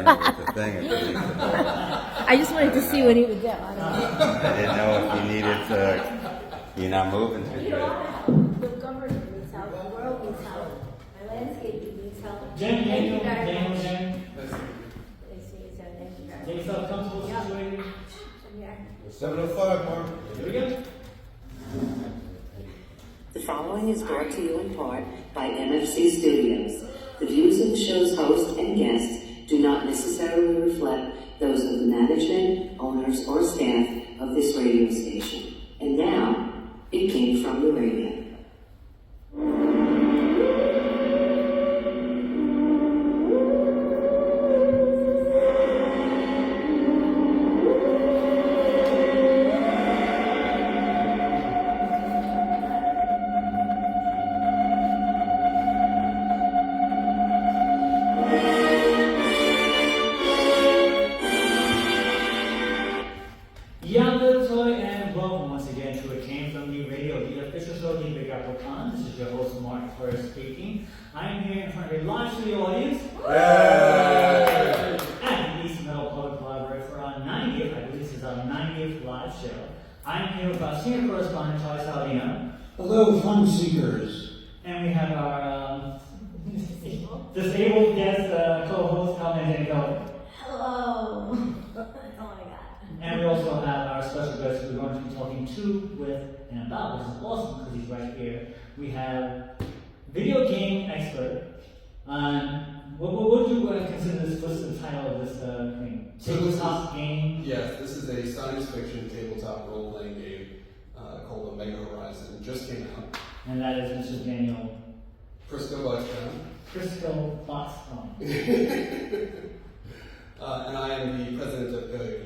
with the thing. I just wanted to see what he would do. I don't know. I didn't know if you needed to. You're not moving too You good. know, the government needs help, the world needs help, my landscaping needs help. Jen, Thank you Daniel, very Daniel, much. Jen. Thank you very Get much. yourself comfortable Yeah. situated. Yeah. 7:05, Mark. Here we go. The following is brought to you in part by MFC Studios. The views of the show's host and guests do not necessarily reflect those of the management, owners, or staff of this radio station. And now, it came from the radio. Young Little Toy, and welcome once again to It Came From The Radio, the official show of the Big Apple Con. This is your host, Mark first speaking. I am here in front of a live studio audience at the East Meadow Public Library for our 90th, I believe this is our 90th live show. I am here with our senior correspondent, Charlie Saladino. Hello, fun seekers. And we have our disabled guest co-host, Man Jenny Feldy. Hello. Oh my God. And we also have our special guest who we're going to be talking to, with, and about, which is awesome because he's right here. We have video game expert. What would you consider this? What's the title of this thing? Tabletop game? Yes, this is a science fiction tabletop role-playing game called Omega Horizon. It just came out. And that is Mr. Daniel Prisco-Buxbaum. Prisco-Buxbaum. And I am the president of Paleo.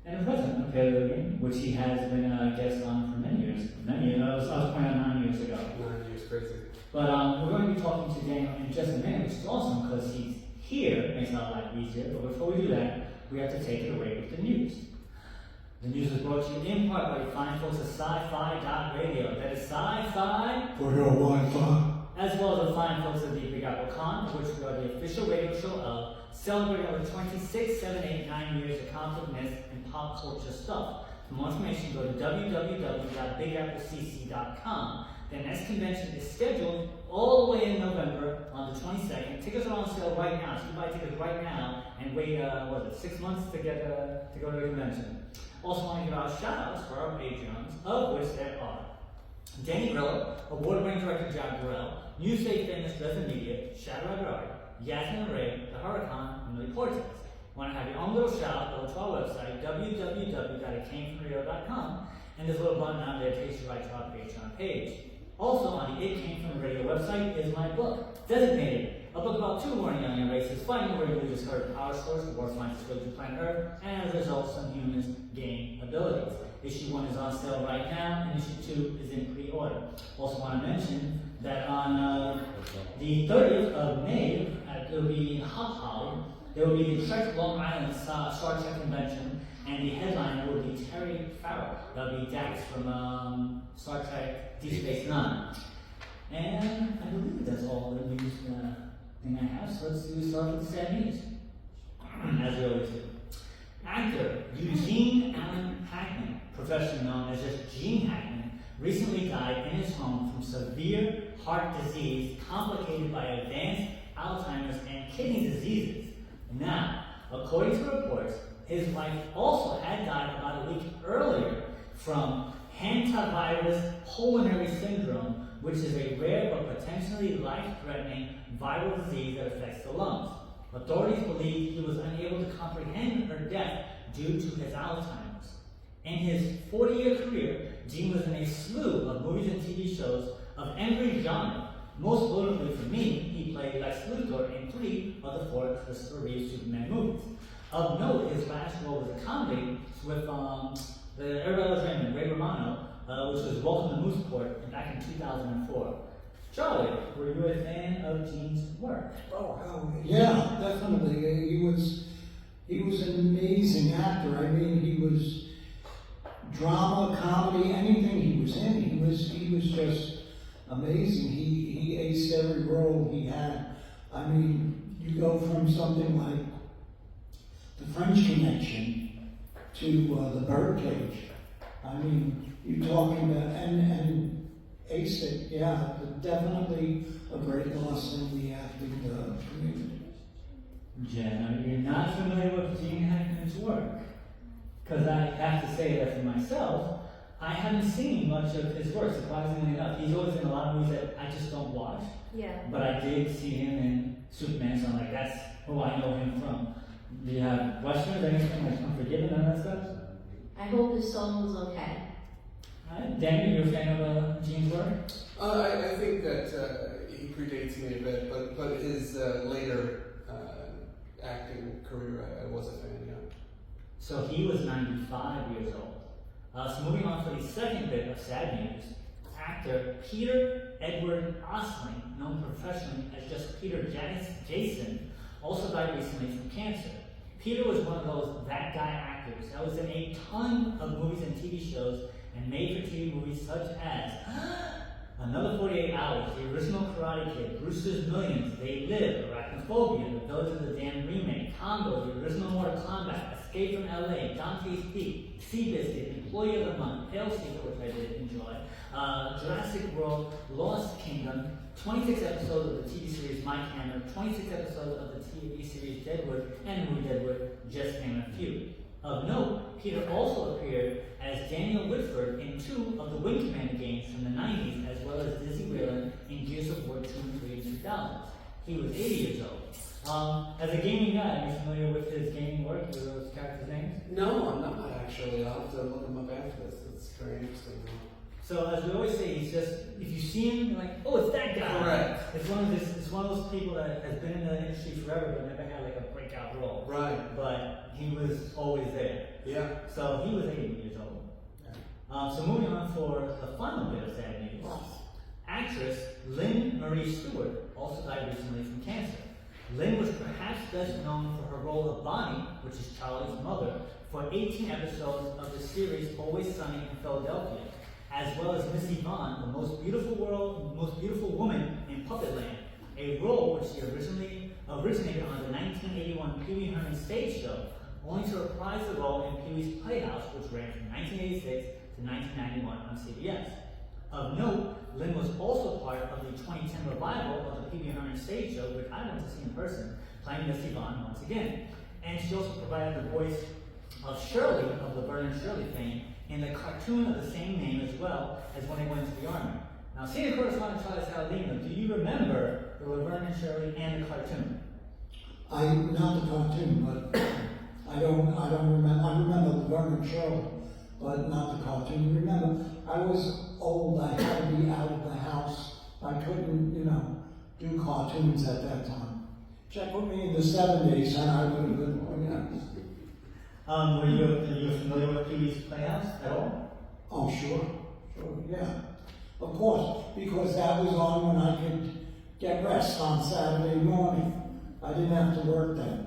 And the president of Paleo Game, which he has been a guest on for many years. I was pointing out 9 years ago. 9 years, crazy. But we're going to be talking to Daniel in just a minute, which is awesome because he's here. It makes our life easier. But before we do that, we have to take it away with the news. The news is brought to you in part by the fine folks at sci-fi.radio. That is sci-fi, For your Wi-Fi. as well as the fine folks at the Big Apple Con, which we are the official radio show of, celebrating over 26, 7, 8, 9 years of comic myths and pop culture stuff. For more information, go to www.bigapplecc.com. The next convention is scheduled all the way in November on the 22nd. Tickets are on sale right now, so you buy tickets right now and wait, 6 months to get to go to the convention. Also want to give out shout-outs for our Patreons, of which there are Danny Grillo, award-winning director John Burrell, Newsday famous Resident Media, Shadow Aguirre, Yasmin Ray, The Huracan, and Millie Cortez. Want to have your own little shout, go to our website, www.itcamefromradio.com, and this little button down there takes you right to our Patreon page. Also on the It Came From Radio website is my book, Designated, a book about two warring young races fighting where you just heard power source, the war finds its way to planet Earth, and as a result, some humans gain abilities. Issue 1 is on sale right now, and issue 2 is in pre-order. Also want to mention that on the 30th of May, it will be in Hop Holly, there will be the Trek Long Island Star Trek Convention, and the headliner will be Terry Farrell. That will be Dax from Star Trek Deep Space Nine. And I believe that's all the news thing I have, so let's start with the sad news, as we always do. Actor Eugene Allen Hackman, professionally known as just Gene Hackman, recently died in his home from severe heart disease complicated by advanced Alzheimer's and kidney diseases. Now, according to reports, his wife also had died about a week earlier from hantavirus pulmonary syndrome, which is a rare but potentially life-threatening viral disease that affects the lungs. Authorities believe he was unable to comprehend her death due to his Alzheimer's. In his 40-year career, Gene was in a slew of movies and TV shows of every genre. Most notably for me, he played Lex Luthor in 3 of the 4 Christopher Reeve Superman movies. Of note, his last role was a comedy with the Arabella Raymond, Ray Romano, which was Welcome to Mooseport back in 2004. Charlie, were you a fan of Gene's work? Oh, yeah, definitely. He was an amazing actor. I mean, he was drama, comedy, anything he was in. He was just amazing. He aced every role he had. I mean, you go from something like the French Connection to the Birdcage. I mean, you're talking about, and Ace it, yeah, definitely a great loss in the acting community. Jen, you're not familiar with Gene Hackman's work? Because I have to say that for myself, I haven't seen much of his work, surprisingly enough. He's always in a lot of movies that I just don't watch. Yeah. But I did see him in Superman, so I'm like, that's who I know him from. Do you have questions or anything like Unforgiven and that stuff? I hope his soul is okay. Daniel, you're a fan of Gene's work? I think that he predates me a bit, but his later acting career, I was a fan, yeah. So he was 95 years old. So moving on for the second bit of sad news, actor Peter Edward Osling, known professionally as just Peter Jason, also died recently from cancer. Peter was one of those that guy actors that was in a ton of movies and TV shows and made-for-TV movies such as Another 48 Hours, the original Karate Kid, Brewster's Millions, They Live, Arachnophobia, The Village of the Damned Remake, Congo, the original Mortal Kombat, Escape from LA, Dante's Peak, Seabiscuit, Employee of the Month, Pale Secret, which I did enjoy, Jurassic World, Lost Kingdom, 26 episodes of the TV series Mike Hammer, 26 episodes of the TV series Deadwood, and the movie Deadwood, just to name a few. Of note, Peter also appeared as Daniel Whitford in 2 of the Wing Commander games from the 90s, as well as Dizzy Whalen in Gears of War 2 and 3 in 2000. He was 80 years old. As a gaming guy, are you familiar with his gaming work? What are those characters' names? No, I'm not actually. I'll have to look him up after this. It's very interesting. So as we always say, he's just, if you see him, you're like, oh, it's that guy. Correct. It's one of those people that has been in the industry forever but never had like a breakout role. Right. But he was always there. Yeah. So he was 80 years old. So moving on for the final bit of sad news. Actress Lynn Marie Stewart also died recently from cancer. Lynn was perhaps best known for her role of Bonnie, which is Charlie's mother, for 18 episodes of the series Always Sunny in Philadelphia, as well as Miss Yvonne, the most beautiful woman in Puppetland, a role which she originally originated on the 1981 Pee Wee Herman stage show, only to reprise the role in Pee Wee's Playhouse, which ran from 1986 to 1991 on CBS. Of note, Lynn was also part of the 2010 revival of the Pee Wee Herman stage show, which I went to see in person, playing Miss Yvonne once again. And she also provided the voice of Shirley, of the Vernon and Shirley fame, in the cartoon of the same name as well as when they went to the Army. Now, senior correspondent Charlie Saladino, do you remember the Laverne and Shirley and the cartoon? Not the cartoon, but I don't remember. I remember the Laverne and Shirley, but not the cartoon. Remember, I was old. I had to be out of the house. I couldn't, do cartoons at that time. Check with me in the 70s, and I would have been. Were you familiar with Pee Wee's Playhouse at all? Oh, sure, yeah. Of course, because that was on when I could get rest on Saturday morning. I didn't have to work then.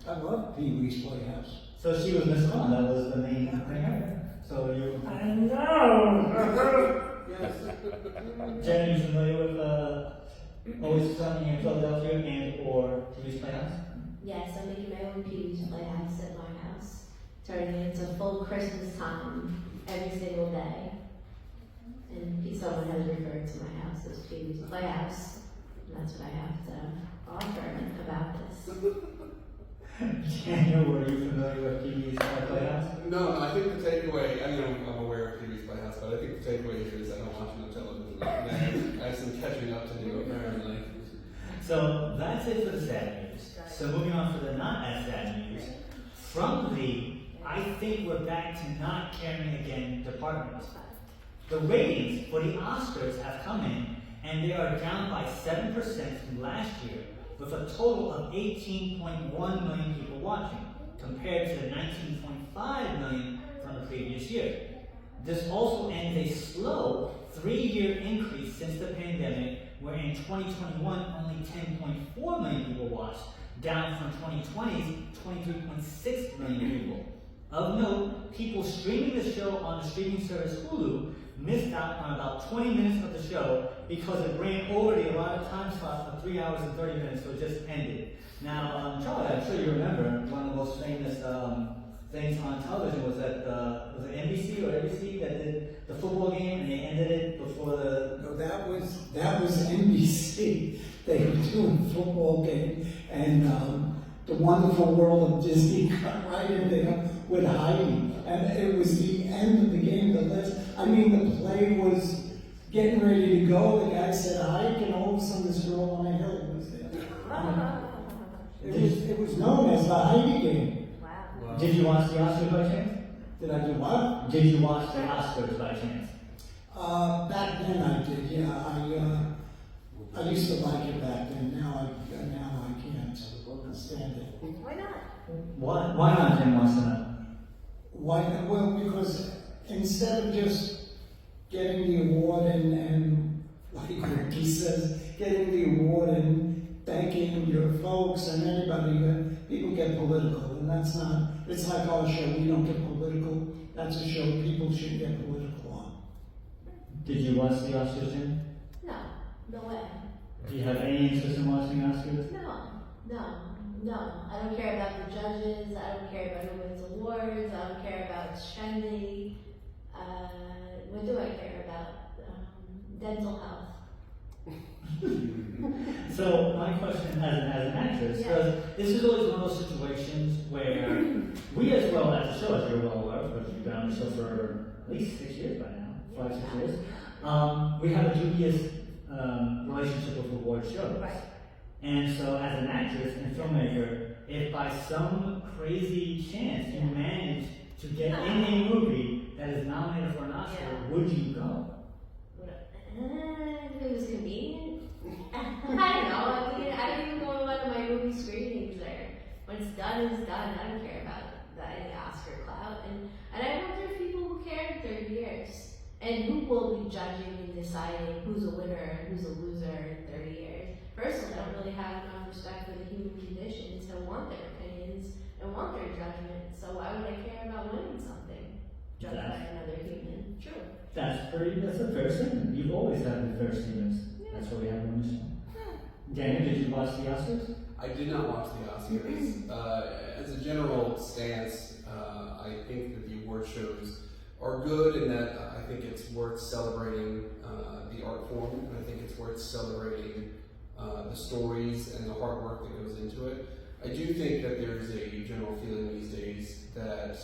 I loved Pee Wee's Playhouse. So she was Miss Yvonne, that was the main thing. So you... I know! Yes. Jen, you familiar with Always Sunny in Philadelphia and or Pee Wee's Playhouse? Yes, I'm making my own Pee Wee's Playhouse at my house, turning it into full Christmas time every single day. And someone has referred to my house as Pee Wee's Playhouse. And that's what I have to offer about this. Daniel, were you familiar with Pee Wee's Playhouse? No, I think the takeaway, I'm aware of Pee Wee's Playhouse, but I think the takeaway here is I don't watch no television. I have some catching up to do, apparently. So that's it for the sad news. So moving on for the not as sad news. From the I think we're back to not caring again department. The ratings for the Oscars have come in, and they are down by 7% from last year, with a total of 18.1 million people watching, compared to the 19.5 million from the previous year. This also ends a slow 3-year increase since the pandemic, where in 2021 only 10.4 million people watched, down from 2020's 23.6 million people. Of note, people streaming the show on the streaming service Hulu missed out on about 20 minutes of the show because it ran over the allotted time slot of 3 hours and 30 minutes, so it just ended. Now, Charlie, I'm sure you remember one of the most famous things on television was that was it NBC or ABC that did the football game and they ended it before the. No, that was NBC. They were doing a football game, and the Wonderful World of Disney got right in there with Heidi, and it was the end of the game. The play was getting ready to go. The guy said hike, and all of a sudden this girl on a hill was there. It was known as the Heidi game. Wow. Did you watch the Oscars by chance? Did I do what? Did you watch the Oscars by chance? Back then I did, yeah. I used to like it back then. Now I can't stand it. Why not? Why not, Jim wants to know? Why? Well, because instead of just getting the award and like Ricky says, getting the award and thanking your folks and anybody, people get political, and that's not. It's like our show. We don't get political. That's a show people should get political on. Did you watch the Oscars, Jim? No way. Do you have any interest in watching Oscars? No. I don't care about the judges. I don't care about who wins awards. I don't care about it's trendy. What do I care about? Dental health. So my question as an actress, this is always one of those situations where we as well as the show, as you're well aware, because you've been on the show for at least 6 years by now, 5, 6 years, we have a dubious relationship with award shows. Right. And so as an actress and filmmaker, if by some crazy chance you manage to get in a movie that is nominated for an Oscar, would you go? If it was convenient. I don't know. I don't even go to one of my movie screenings there. When it's done, it's done. I don't care about any Oscar clout. And I know there are people who care in 30 years. And who will be judging and deciding who's a winner and who's a loser in 30 years. Personally, I don't really have enough respect for the human condition to want their opinions and want their judgment. So why would I care about winning something judged by another human? True. That's a fair statement. You've always had the fair statements. That's what we have on the show. Daniel, did you watch the Oscars? I did not watch the Oscars. As a general stance, I think that the award shows are good in that I think it's worth celebrating the art form, and I think it's worth celebrating the stories and the hard work that goes into it. I do think that there's a general feeling these days that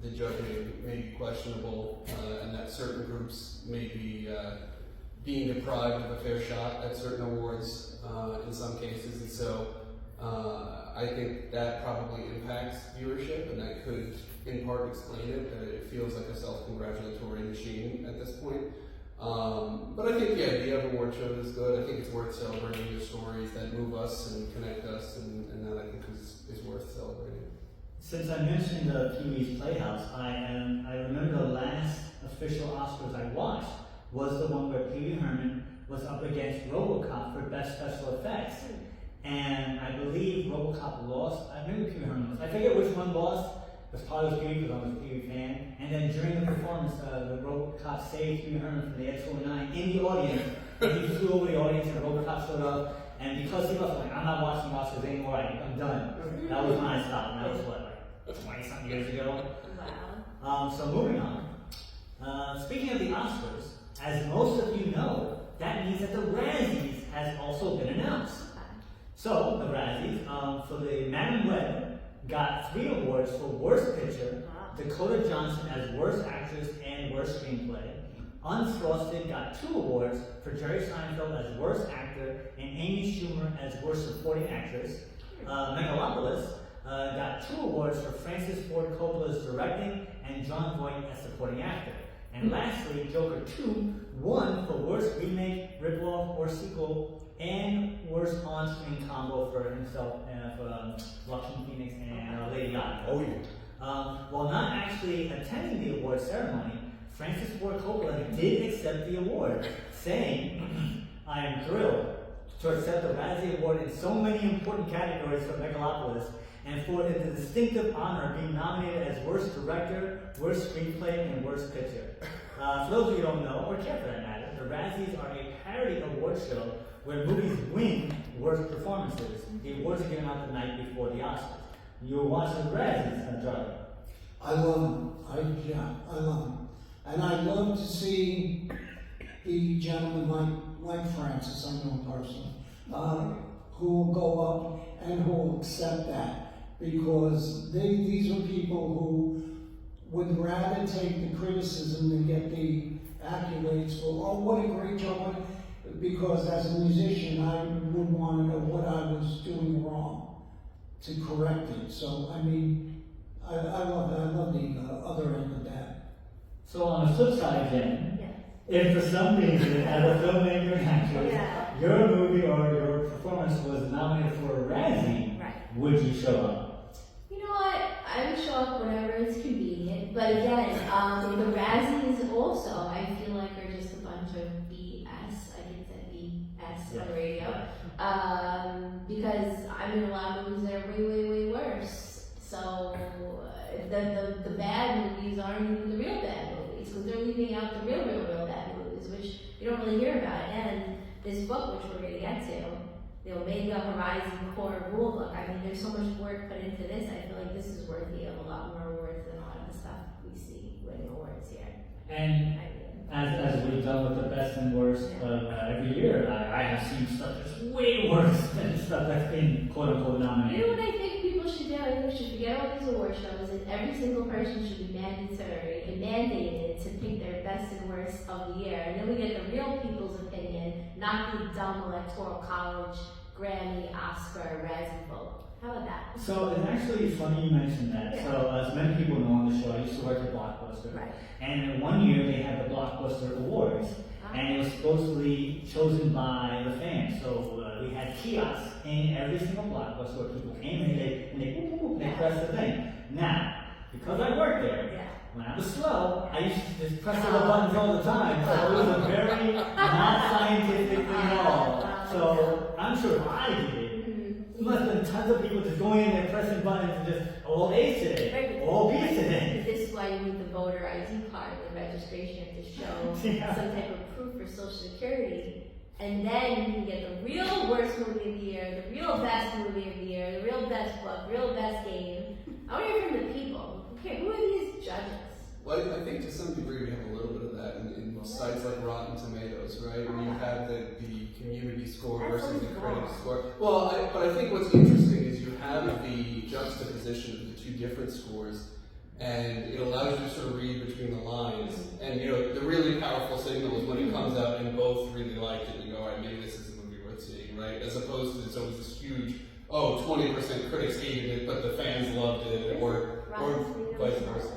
the judging may be questionable, and that certain groups may be being deprived of a fair shot at certain awards in some cases, and so I think that probably impacts viewership, and that could in part explain it, that it feels like a self-congratulatory machine at this point. But I think the idea of award shows is good. I think it's worth celebrating the stories that move us and connect us, and that I think is worth celebrating. Since I mentioned Pee-wee's Playhouse, I remember the last official Oscars I watched was the one where Pee Wee Herman was up against RoboCop for Best Special Effects. And I believe RoboCop lost. I remember Pee Wee Herman lost. I forget which one lost. It was probably Pee Wee because I was a Pee Wee fan. And then during the performance, the RoboCop saved Pee Wee Herman from the Edge 49 in the audience. And he flew over the audience and RoboCop showed up. And because he was like, I'm not watching Oscars anymore, I'm done. That was when I stopped. And that was what, like 20-something years ago? Wow. So moving on. Speaking of the Oscars, as most of you know, that means that the Razzies has also been announced. So, the Razzies, for the Madam Web, got 3 awards for Worst Picture, Dakota Johnson as Worst Actress and Worst Screenplay. Unfrosted got 2 awards for Jerry Seinfeld as Worst Actor and Amy Schumer as Worst Supporting Actress. Megalopolis got 2 awards for Francis Ford Coppola's directing and John Voight as Supporting Actor. And lastly, Joker 2 won for Worst Remake, Ripoff, or Sequel, and Worst On-Screen Combo for himself and for Joaquin Phoenix and Lady Gaga. Oh yeah. While not actually attending the award ceremony, Francis Ford Coppola did accept the award, saying, I am thrilled to accept the Razzie Award in so many important categories for Megalopolis, and for the distinctive honor of being nominated as Worst Director, Worst Screenplay, and Worst Picture. For those of you who don't know, or care for that matter, the Razzies are a parody award show where movies win worst performances. The awards are given out the night before the Oscars. You were watching the Razzies, Charlie. I love them. I love them. And I love to see the gentleman like Francis, I know him personally, who will go up and who will accept that, because these are people who would rather take the criticism than get the accolades for, oh, what a great job, because as a musician, I would want to know what I was doing wrong to correct it. So, I mean, I love the other end of that. So on the flip side, Jen, Yeah. if for some reason, as a filmmaker and actress, Yeah. your movie or your performance was nominated for a Razzie, Right. would you show up? You know what? I would show up whenever it's convenient, but again, the Razzies also, I feel like are just a bunch of BS. I can say BS on the radio. Because I'm in a lot of movies that are way, way, way worse. So the bad movies aren't even the real bad movies, because they're leaving out the real bad movies, which you don't really hear about. And this book, which we're going to get to, the Omega Horizon Core Rule Book. I mean, there's so much work put into this. I feel like this is worthy of a lot more awards than a lot of the stuff we see winning awards here. And I mean, as we've done with the best and worst every year, I have seen stuff that's way worse than stuff that's been quote unquote you nominated. know what I think people should do? I think we should forget all these award shows, and every single person should be mandatory and mandated to pick their best and worst of the year. And then we get the real people's opinion, not the dumb electoral college, Grammy, Oscar, Razzie vote. How about that? So it's actually funny you mentioned that. Yeah. So as many people know on the show, I used to work at Blockbuster. Right. And one year they had the Blockbuster Awards, and it was supposedly chosen by the fans. So we had kiosks in every single Blockbuster where people came and they whoop, whoop, whoop, and they pressed the thing. Now, because I worked there, Yeah. when I was slow, I used to just press all the buttons all the time. So it was a very not scientific thing at all. So I'm sure if I did it, there must have been tons of people just going in there pressing buttons and just all A's today, all B's today. This is why you need the voter ID card, the registration to show Yeah. some type of proof for Social Security. And then you can get the real worst movie of the year, the real best movie of the year, the real best book, real best game. I want to hear from the people. Okay, who are these judges? Well, I think to some degree we have a little bit of that in sites like Rotten Tomatoes, right? Where you have the community score versus the critic score. Well, but I think what's interesting is you have the juxtaposition of the two different scores, and it allows you to sort of read between the lines. And you know, the really powerful signal is when it comes out and both really like it. You go, all right, maybe this is a movie worth seeing, right? As opposed to it's always this huge, 20% critics hated it, but the fans loved it, or vice versa.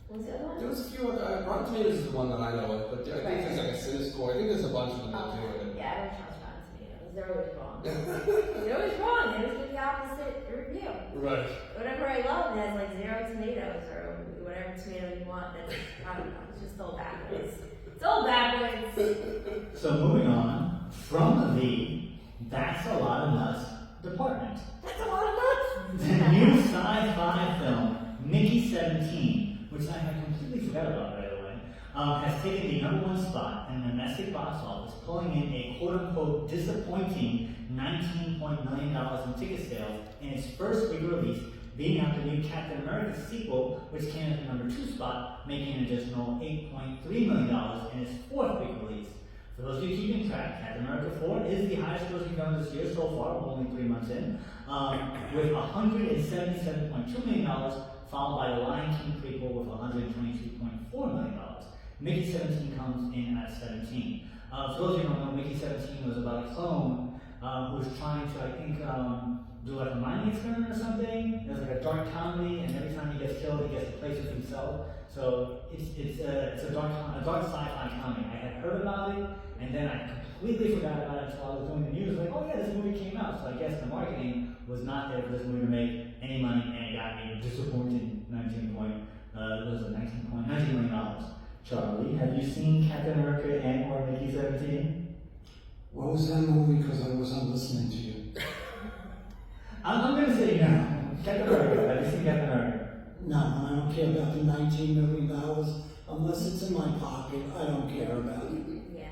What was the other one? There was a few other, Rotten Tomatoes is the one that I know of, but I think there's like a Cinescore. I think there's a bunch of them that do it. Yeah, I don't trust Rotten Tomatoes. They're always wrong. They're always wrong. They always give the opposite review. Right. Whatever I love has like 0 tomatoes or whatever tomato you want. That's, I don't know. It's just all backwards. It's all backwards. So moving on from the That's a Lot of Nuts department. That's a lot of nuts. The new sci-fi film, Mickey 17, which I had completely forgot about, by the way, has taken the #1 spot in the domestic box office, pulling in a quote-unquote disappointing $19 million in ticket sales in its first week release, beating out the new Captain America sequel, which came at the #2 spot, making an additional $8.3 million in its fourth week release. For those of you keeping track, Captain America 4 is the highest grossing film this year so far, we're only 3 months in, with $177.2 million, followed by the Lion King prequel with $122.4 million. Mickey 17 comes in at 17. For those of you who don't know, Mickey 17 was about a clone who was trying to, I think, do like a mining experiment or something. It was like a dark comedy, and every time he gets killed, he gets to place with himself. So it's a dark sci-fi comedy. I had heard about it, and then I completely forgot about it until I was doing the news. Like, oh yeah, this movie came out. So I guess the marketing was not there for this movie to make any money, and it got me disappointing $19 million. Charlie, have you seen Captain America and or Mickey 17? What was that movie? Because I wasn't listening to you. I'm going to say no. Captain America. Have you seen Captain America? No, I don't care about the $19 million. Unless it's in my pocket, I don't care about it. Yeah.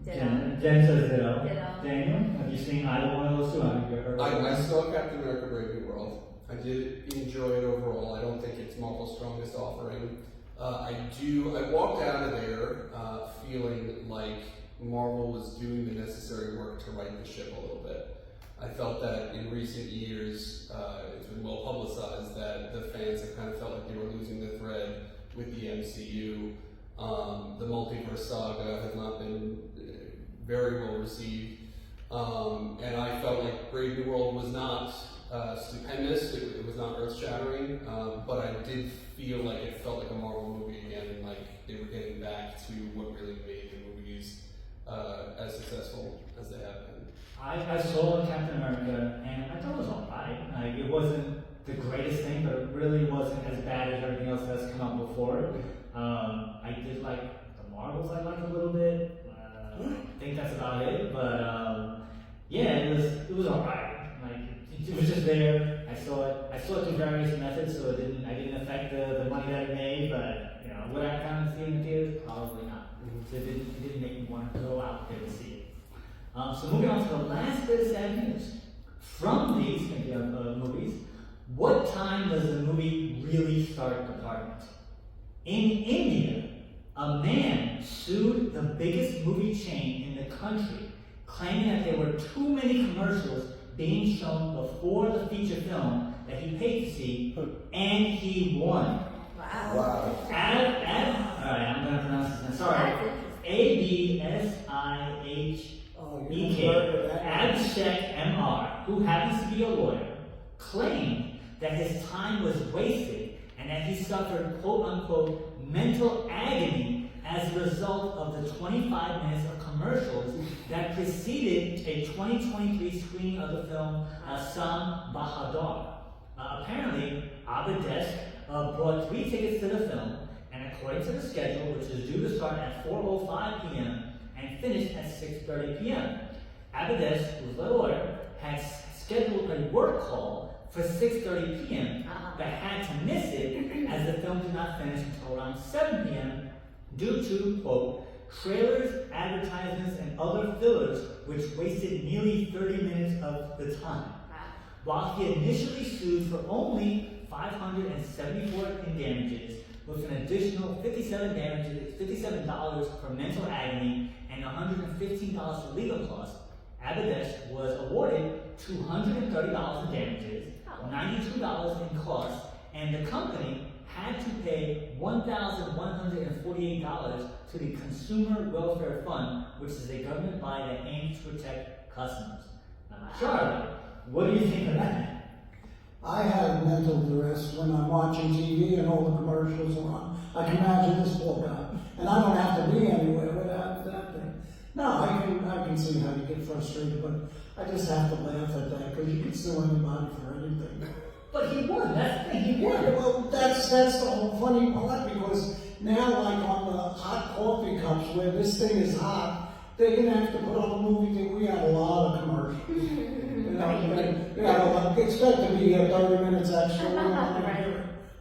Ditto. Jen says ditto. Ditto. Daniel, have you seen either one of those two? Have you heard of I saw Captain America: Brave New World. I did enjoy it overall. I don't think it's Marvel's strongest offering. I walked out of there feeling like Marvel was doing the necessary work to right the ship a little bit. I felt that in recent years, it's been well publicized that the fans have kind of felt like they were losing the thread with the MCU. The multiverse saga has not been very well received. And I felt like Brave New World was not stupendous, it was not earth-shattering, but I did feel like it felt like a Marvel movie again, and like they were getting back to what really made the movies as successful as they have been. I saw Captain America, and I thought it was alright. Like, it wasn't the greatest thing, but it really wasn't as bad as everything else that's come out before. I did like the Marvels, I liked a little bit. I think that's about it, but yeah, it was alright. Like, it was just there. I saw it through various methods, so I didn't affect the money that it made, but you know, would I kind of see it in the theaters? Probably not. So it didn't make me want to go out there to see it. So moving on to the last bit of sad news. From these movies, what time does the movie really start department? In India, a man sued the biggest movie chain in the country, claiming that there were too many commercials being shown before the feature film that he paid to see, and he won. Wow. Alright, I'm going to pronounce this. Sorry. ABSIHEK, Abhishek MR, who happens to be a lawyer, claimed that his time was wasted and that he suffered quote-unquote mental agony as a result of the 25 minutes of commercials that preceded a 2023 screening of the film Sam Bahadur. Apparently, Abidesh brought 3 tickets to the film, and according to the schedule, which is due to start at 4:05 p.m. and finish at 6:30 p.m., Abidesh, who's the lawyer, had scheduled a work call for 6:30 p.m. but had to miss it as the film did not finish until around 7 p.m. due to, quote, trailers, advertisements, and other fillers which wasted nearly 30 minutes of the time. While he initially sued for only $574 in damages, with an additional $57 for mental agony and $115 for legal costs, Abidesh was awarded $230 in damages, $92 in costs, and the company had to pay $1,148 to the Consumer Welfare Fund, which is a government body that aims to protect customers. Charlie, what do you think of that? I have mental duress when I'm watching TV and all the commercials are on. I can imagine this poor guy. And I don't have to be anywhere without that thing. No, I can see how you get frustrated, but I just have to laugh at that because you can sue anybody for anything. But he won, that's the thing, he won. Yeah, well, that's the whole funny part, because now, like on the hot coffee cups where this thing is hot, they're gonna have to put on a movie that we had a lot of commercials. Expect to be 30 minutes extra.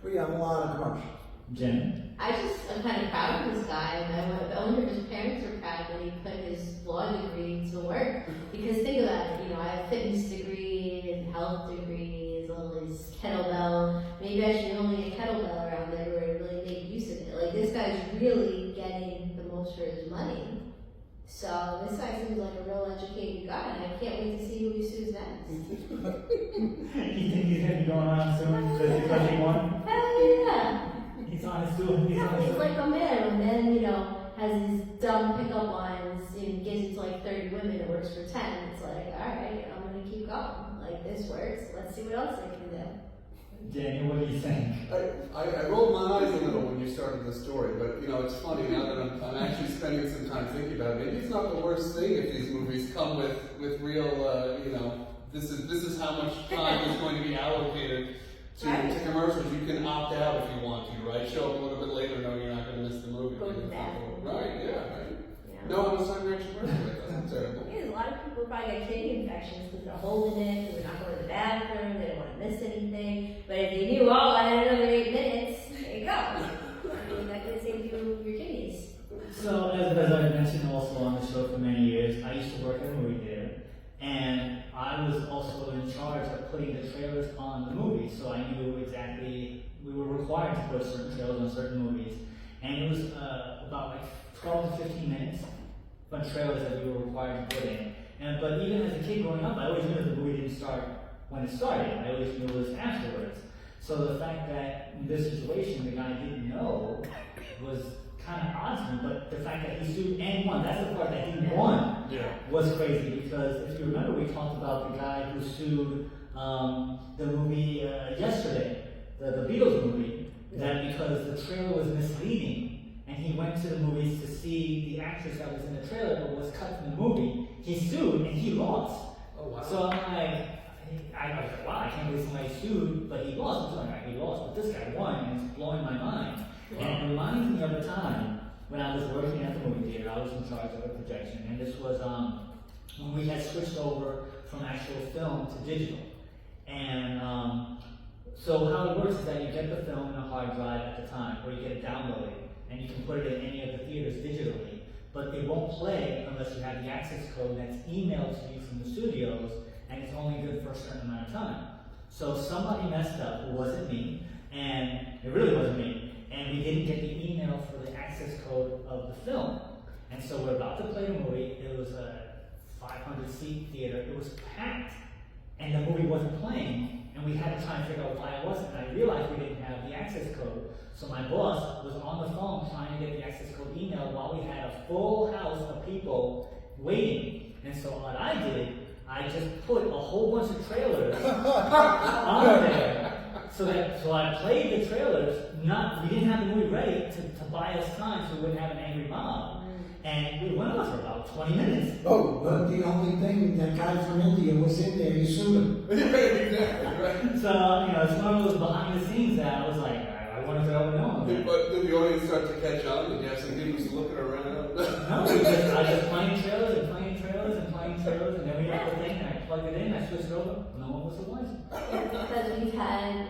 We have a lot of commercials. Jen? I'm kind of proud of this guy, and I wonder if his parents are proud that he put his law degree to work. Because think about it, I have a fitness degree and health degrees, all these kettlebell. Maybe I should only get kettlebell around there where I really make use of it. Like, this guy's really getting the most for his money. So this guy seems like a real educated guy, and I can't wait to see who he sues next. You think he's gonna be going around soon because he won? Hell yeah! He's on his stool. He's like a man, and then, has these dumb pickup lines and gives it to like 30 women and works for 10. It's like, alright, I'm gonna keep going. Like, this works. Let's see what else I can do. Daniel, what do you think? I rolled my eyes a little when you started the story, but it's funny now that I'm actually spending some time thinking about it. Maybe it's not the worst thing if these movies come with real, this is how much time is going to be allocated to commercials. You can opt out if you want to, right? Show up a little bit later, knowing you're not going to miss the movie. Go to the bathroom. Right? Yeah. Right. Yeah. No, I'm not actually working with that. That's terrible. Yeah, a lot of people probably get kidney infections because they're holding it, because they're not going to the bathroom, they don't want to miss anything. But if they knew, I had another 8 minutes, there you go. That could save you your kidneys. So, as I mentioned also on the show for many years, I used to work at a movie theater, and I was also in charge of putting the trailers on the movie. So required to put certain trailers on certain movies, and it was about like 12 to 15 minutes of trailers that we were required to put in. But even as a kid growing up, I always knew that the movie didn't start when it started. I always knew it was afterwards. So the fact that in this situation the guy didn't know was kind of odd to me, but the fact that he sued and won, that's the part that he won, was crazy, because if you remember, we talked about the guy who sued the movie yesterday, the Beatles movie, that because the trailer was misleading, and he went to the movies to see the actress that was in the trailer but was cut from the movie, he sued and he lost. Oh, wow. So I'm like, I was like, wow, I can't believe somebody sued, but he lost. I'm like, he lost, but this guy won, and it's blowing my mind. Wow. And it reminds me of a time when I was working at the movie theater. I was in charge of a projection, and this was when we had switched over from actual film to digital. And so how it works is that you get the film in a hard drive at the time, or you get it downloaded, and you can put it in any of the theaters digitally, but it won't play unless you have the access code that's emailed to you from the studios, and it's only good for a certain amount of time. So somebody messed up, it wasn't me, and it really wasn't me, and we didn't get the email for the access code of the film. And so we're about to play the movie. It was a 500-seat theater, it was packed, and the movie wasn't playing, and we had to try and figure out why it wasn't, and I realized we didn't have the access code. So my boss was on the phone trying to get the access code emailed while we had a full house of people waiting. And so what I did, I just put a whole bunch of trailers on there. So I played the trailers. We didn't have the movie ready to buy us time so we wouldn't have an angry mob. And we went on for about 20 minutes. Oh, but the only thing, that guy from India was in there, you sued him. Exactly, right. So, it's one of those behind the scenes that I was like, I wanted to let know. But did the audience start to catch on? Did you have some people looking around? No, I just playing trailers and playing trailers and playing trailers, and then we got the thing, and I plugged it in, I switched it over, no one was surprised. Because we've had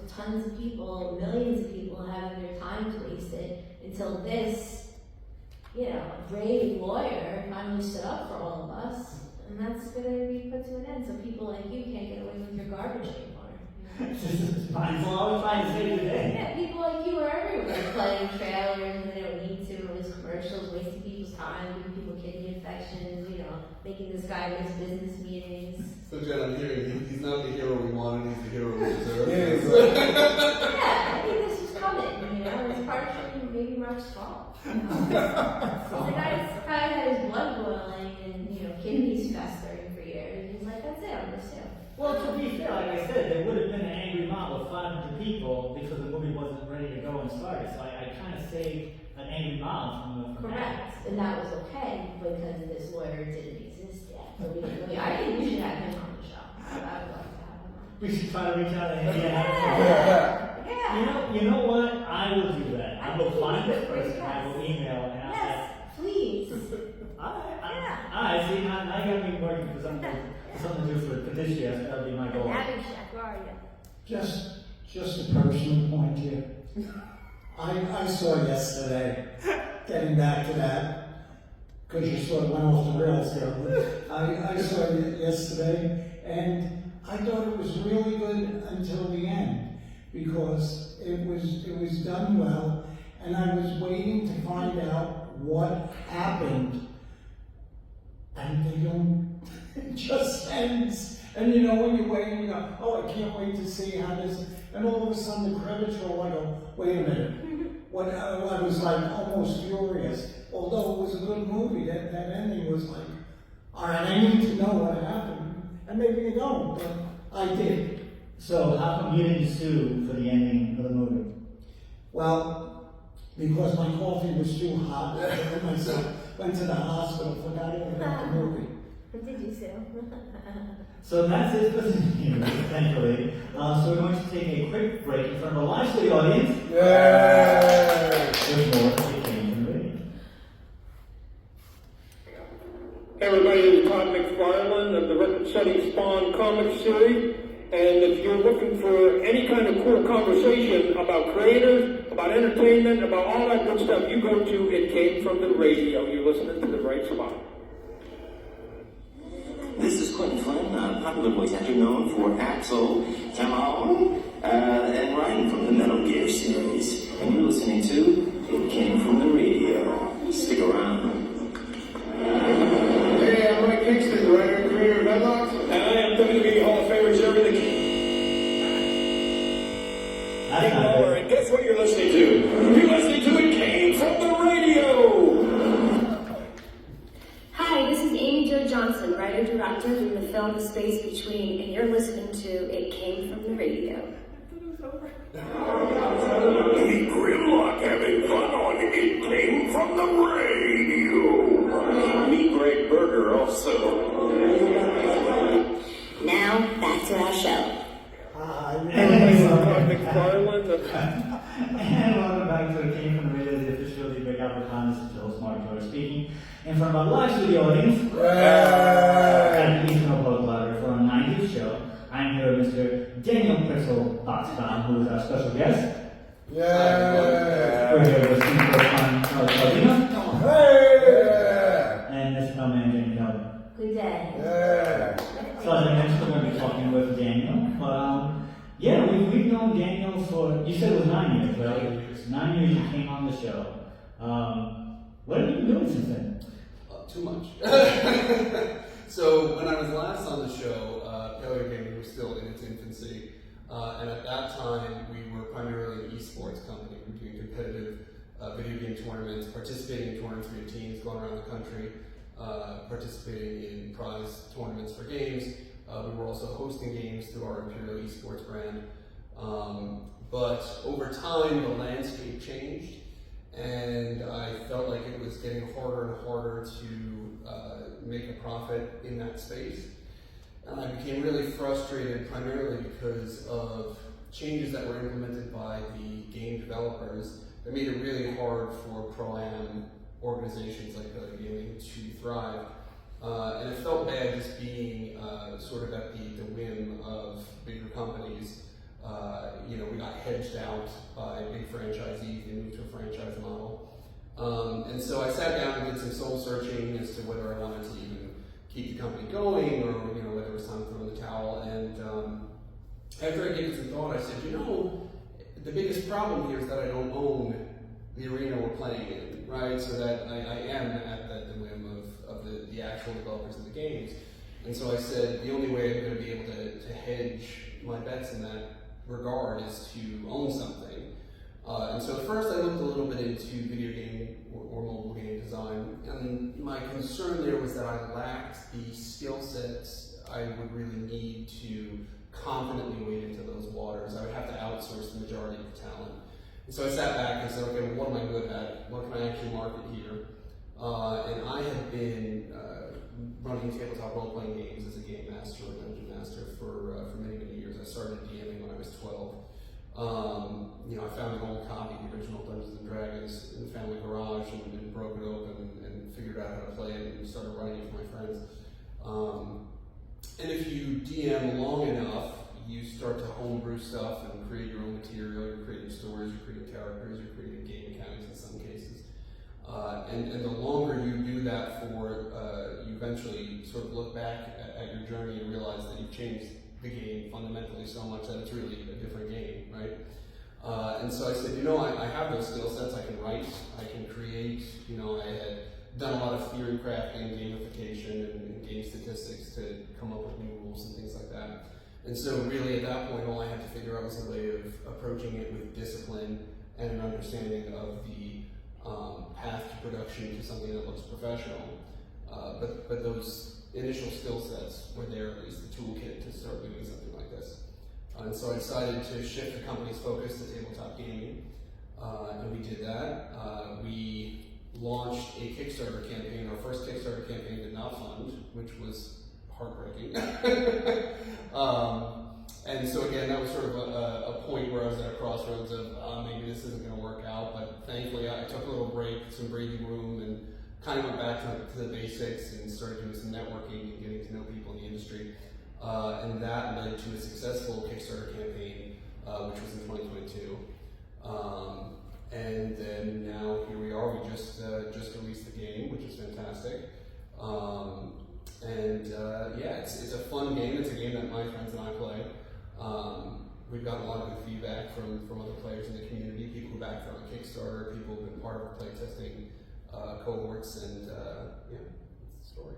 tons of people, millions of people having their time wasted until this, brave lawyer finally stood up for all of us, and that's going to be put to an end. So people like you can't get away with your garbage anymore. Mine's always trying to save the day. Yeah, people like you are everywhere playing trailers and they don't need to, all these commercials, wasting people's time, giving people kidney infections, making this guy miss business meetings. So Jen, I'm hearing he's not the hero we wanted, he's the hero we deserve. Yeah, I think this is coming, it's partially maybe Mark's fault. The guy had his blood boiling and, kidneys festering for years, and he's like, that's it, I'm gonna sue. Well, to be fair, like I said, there would have been an angry mob of 500 people because the movie wasn't ready to go and started. So I kind of saved an angry mob from Correct, and that was okay because this lawyer didn't exist yet. So I think we should have him on the show. I would like to have him on. We should try to reach out to him. Yeah. You know what? I will do that. I will find this person. I will email and I'll Yes, please. Alright, see, now you got me working for something to do for this year. That would be my goal. Where are you? Just a personal point here. I saw yesterday, getting back to that, because you sort of went off the rails there. I saw it yesterday, and I thought it was really good until the end, because it was done well, and I was waiting to find out what happened, and they don't. It just ends. And when you're waiting, you go, oh, I can't wait to see how this, and all of a sudden the credits roll, I go, wait a minute. I was like almost furious. Although it was a good movie, that ending was like, all right, I need to know what happened. And maybe you don't, but I did. So how come you didn't sue for the ending of the movie? Well, because my coffee was too hot, I put myself, went to the hospital, forgot all about the movie. Did you sue? So that's it for today, thankfully. So we're going to take a quick break in front of a live studio audience. Yay! With more Occasion Radio. Hey everybody, it's Todd McFarlane of the Record-Setting Spawn comic series. And if you're looking for any kind of cool conversation about creators, about entertainment, about all that good stuff, you go to It Came From the Radio. You're listening to the right spot. This is Quentin Flynn, popular voice actor known for Axel, Tamao, and Ryan from the Metal That's King not Lawler, good. and guess what you're listening to? You're listening to It Came From the Radio! Hi, this is Amy Jo Johnson, writer-director in the film The Space Between, and you're listening to It Came From the Radio. Meet Grimlock having fun on It Came From the Radio! Meet Greg Berger also. Now, back to our show. McFarland. And welcome back to It Came From the Radio, the official Big Apple Con. This is Joe Smart speaking. And from our live studio audience at the East Meadow Public Library for our 90th show, I'm here with Mr. Daniel Prisco-Buxbaum, who is our special guest. We're here with Steve Caldino. And this is Man Jenny Feldy. Good day. So as I mentioned, we're going to be talking with Daniel. But yeah, we've known Daniel for, you said it was 9 years, right? 9 years you came on the show. What have you been doing since then? Too much. So when I was last on the show, Paleo gaming was still in its infancy, and at that time we were primarily an esports company. We were doing competitive video game tournaments, participating in tournaments for your teams, going around the country, participating in prize tournaments for games. We were also hosting games through our Imperial Esports brand. But over time, the landscape changed, and I felt like it was getting harder and harder to make a profit in that space. And I became really frustrated primarily because of changes that were implemented by the game developers that made it really hard for pro-am organizations like Paleo Gaming to thrive. And it felt bad just being sort of at the whim of bigger companies. We got hedged out by big franchisees and moved to a franchise model. And so I sat down and did some soul searching as to whether I wanted to even keep the company going or whether it was time to throw in the towel. And after I gave it some thought, I said, the biggest problem here is that I don't own the arena we're playing in, right? So that I am at the whim of the actual developers of the games. And so I said, the only way I'm going to be able to hedge my bets in that regard is to own something. And so at first I looked a little bit into video game or mobile game design, and my concern there was that I lacked the skill sets I would really need to confidently wade into those waters. I would have to outsource the majority of the talent. And so I sat back and said, okay, well, what am I good at? What can I actually market here? And I had been running tabletop role-playing games as a game master or dungeon master for many, many years. I started DMing when I was 12. I found an old copy, the original Dungeons and Dragons, in the family garage and broke it open and figured out how to play it and started running it for my friends. And if you DM long enough, you start to homebrew stuff and create your own material. You're creating stories, you're creating characters, you're creating game mechanics in some cases. And the longer you do that for, you eventually sort of look back at your journey and realize that you've changed the game fundamentally so much that it's really a different game, right? And so I said, I have those skill sets. I can write, I can create. I had done a lot of theory crafting, gamification, and game statistics to come up with new rules and things like that. And so really at that point, all I had to figure out was a way of approaching it with discipline and an understanding of the path to production to something that looks professional. But those initial skill sets were there, at least the toolkit to start doing something like this. And so I decided to shift the company's focus to tabletop gaming, and we did that. We launched a Kickstarter campaign. Our first Kickstarter campaign did not fund, which was heartbreaking. And so again, that was sort of a point where I was at a crossroads of maybe this isn't going to work out, but thankfully I took a little break, some breathing room, and kind of went back to the basics and started doing some networking and getting to know people in the industry. And that led to a successful Kickstarter campaign, which was in 2022. And then now here we are. We just released the game, which is fantastic. It's a fun game. It's a game that my friends and I play. We've gotten a lot of good feedback from other players in the community, people who backed on Kickstarter, people who've been part of our playtesting cohorts, and it's the story.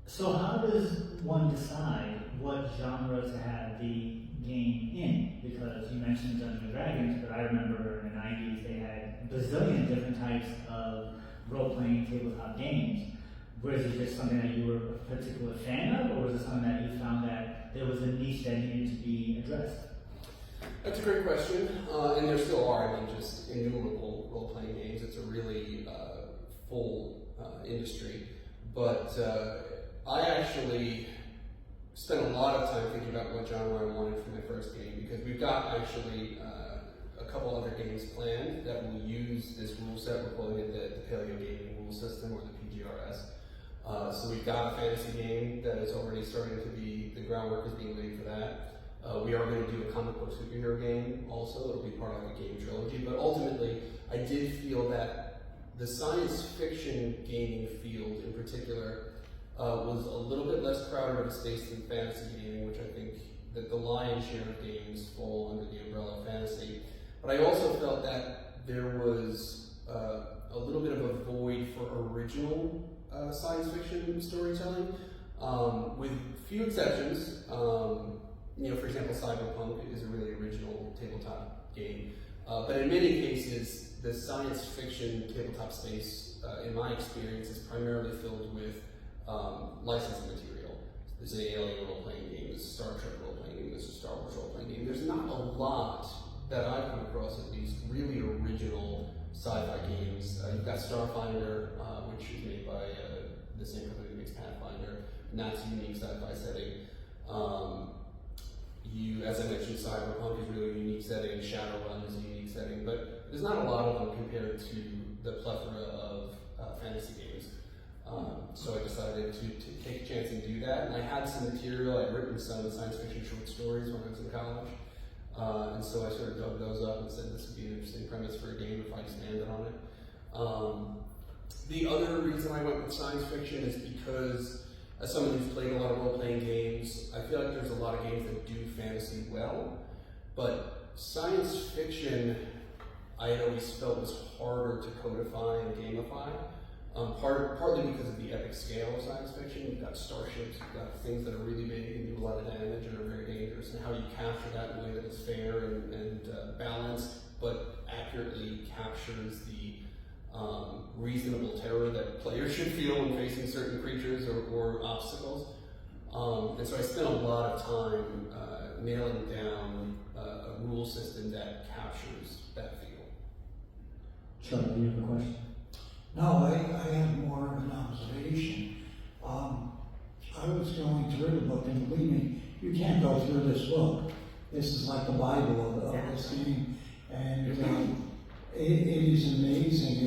So how does one decide what genre to have the game in, because you mentioned Dungeons and Dragons, but I remember in the 90s they had a bazillion different types of role-playing tabletop games. Was it just something that you were a particular fan of, or was it something that you found that there was a niche that needed to be addressed? That's a great question, and there still are. I mean, just innumerable role-playing games. It's a really full industry. But I actually spent a lot of time thinking about what genre I wanted for my first game, because we've got actually a couple other games planned that will use this rule set. We're calling it the Paleo gaming rule system, or the PGRS. So we've got a fantasy game that is already starting to be, the groundwork is being laid for that. We are going to do a comic book superhero game also. It'll be part of a game trilogy. But ultimately, I did feel that the science fiction gaming field in particular was a little bit less crowded of a space than fantasy gaming, which I think that the lion's share of games fall under the umbrella of fantasy. But I also felt that there was a little bit of a void for original science fiction storytelling, with few exceptions. For example, Cyberpunk is a really original tabletop game. But in many cases, the science fiction tabletop space, in my experience, is primarily filled with licensed material. There's an Alien role-playing game, there's a Star Trek role-playing game, there's a Star Wars role-playing game. There's not a lot that I've come across, at least, really original sci-fi games. You've got Starfinder, which is made by the same company that makes Pathfinder, and that's a unique sci-fi setting. As I mentioned, Cyberpunk is really a unique setting, Shadowrun is a unique setting, but there's not a lot of them compared to the plethora of fantasy games. So I decided to take a chance and do that, and I had some material. I'd written some science fiction short stories when I was in college, and so I sort of dug those up and said this would be an interesting premise for a game if I expanded on it. The other reason I went with science fiction is because, as someone who's played a lot of role-playing games, I feel like there's a lot of games that do fantasy well, but science fiction I always felt was harder to codify and gamify, partly because of the epic scale of science fiction. You've got starships, you've got things that are really big and do a lot of damage and are very dangerous, and how do you capture that in a way that is fair and balanced, but accurately captures the reasonable terror that players should feel when facing certain creatures or obstacles. And so I spent a lot of time nailing down a rule system that captures that feel. Chuck, do you have a question? No, I have more of an observation. I was going through the book, and believe me, you can't go through this book. This is like the Bible of this game, and it is amazing.